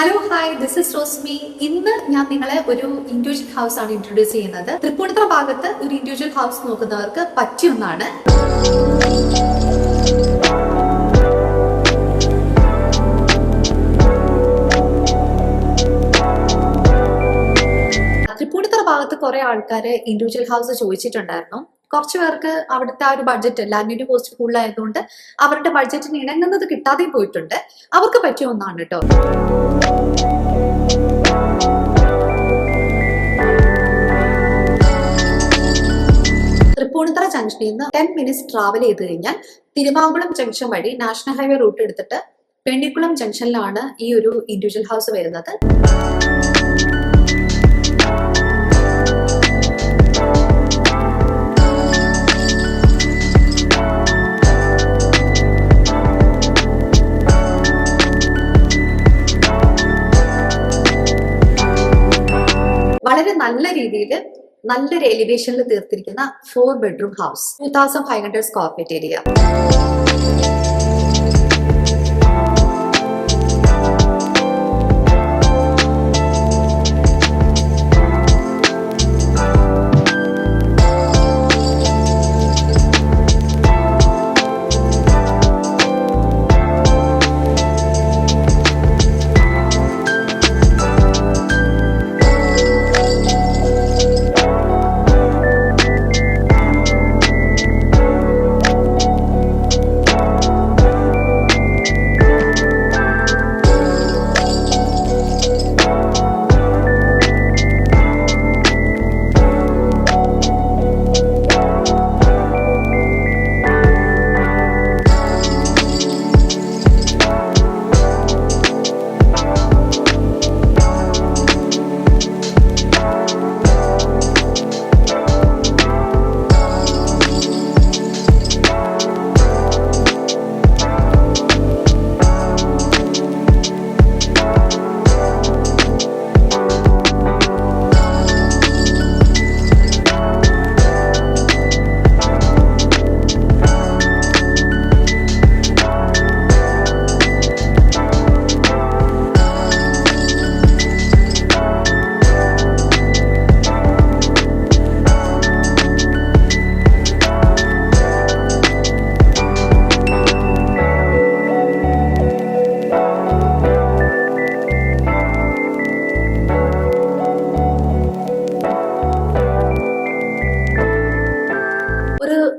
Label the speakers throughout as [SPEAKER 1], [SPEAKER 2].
[SPEAKER 1] Hello hi, this is Rosmi. ഇന്ന് ഞാൻ നിങ്ങളെ ഒരു ഇൻഡിവിജ്വൽ ഹൗസ് ആണ് ഇൻട്രൊഡ്യൂസ് ചെയ്യുന്നത്. തൃപ്പൂണിത്തുറ ഭാഗത്ത് ഒരു ഇൻഡിവിജ്വൽ ഹൗസ് നോക്കുന്നവർക്ക് പറ്റിയ ഒന്നാണ്. തൃപ്പൂണിത്തുറ ഭാഗത്ത് കുറെ ആൾക്കാർ ഇൻഡിവിജ്വൽ ഹൗസ് ചോദിച്ചിട്ടുണ്ടായിരുന്നു. കുറച്ചു പേർക്ക് അവിടുത്തെ ആ ഒരു ബഡ്ജറ്റ് ലാൻഡിന്റെ കോസ്റ്റ് കൂടുതലായതുകൊണ്ട് അവരുടെ ബഡ്ജറ്റിന് ഇണങ്ങുന്നത് കിട്ടാതെയും പോയിട്ടുണ്ട്. അവർക്ക് പറ്റിയ ഒന്നാണ് കേട്ടോ. തൃപ്പൂണിത്തുറ ജംഗ്ഷനിൽ നിന്ന് 10 മിനിറ്റ്സ് ട്രാവൽ ചെയ്ത് കഴിഞ്ഞാൽ തിരുമാങ്കുളം ജംഗ്ഷൻ വഴി നാഷണൽ ഹൈവേ റൂട്ട് എടുത്തിട്ട് പെണ്ണിക്കുളം ജംഗ്ഷനിലാണ് ഈ ഒരു ഇൻഡിവിജ്വൽ ഹൗസ് വരുന്നത്. വളരെ നല്ല രീതിയിൽ നല്ലൊരു എലിവേഷനിൽ തീർത്തിരിക്കുന്ന 4 bedroom house, 2500 square feet area.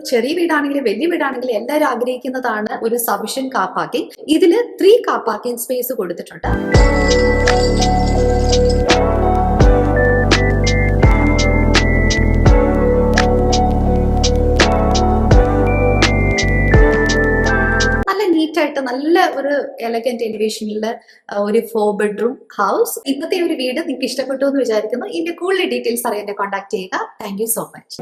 [SPEAKER 1] ചെറിയ വീടാണെങ്കിലും വലിയ വീടാണെങ്കിലും എല്ലാവരും ആഗ്രഹിക്കുന്നതാണ് ഒരു സഫിഷ്യന്റ് കാർ പാർക്കിംഗ്. ഇതില് 3 കാർ പാർക്കിംഗ് സ്പേസ് കൊടുത്തിട്ടുണ്ട്. നല്ല നീറ്റായിട്ട് നല്ല ഒരു എലഗന്റ് എലിവേഷനിൽ ഒരു 4 ബെഡ്റൂം ഹൗസ്. ഇന്നത്തെ ഒരു വീട് നിങ്ങൾക്ക് ഇഷ്ടപ്പെട്ടു എന്ന് വിചാരിക്കുന്നു. ഇതിന്റെ കൂടുതൽ ഡീറ്റെയിൽസ് അറിയാൻ കോൺടാക്ട് ചെയ്യുക. Thank you so much.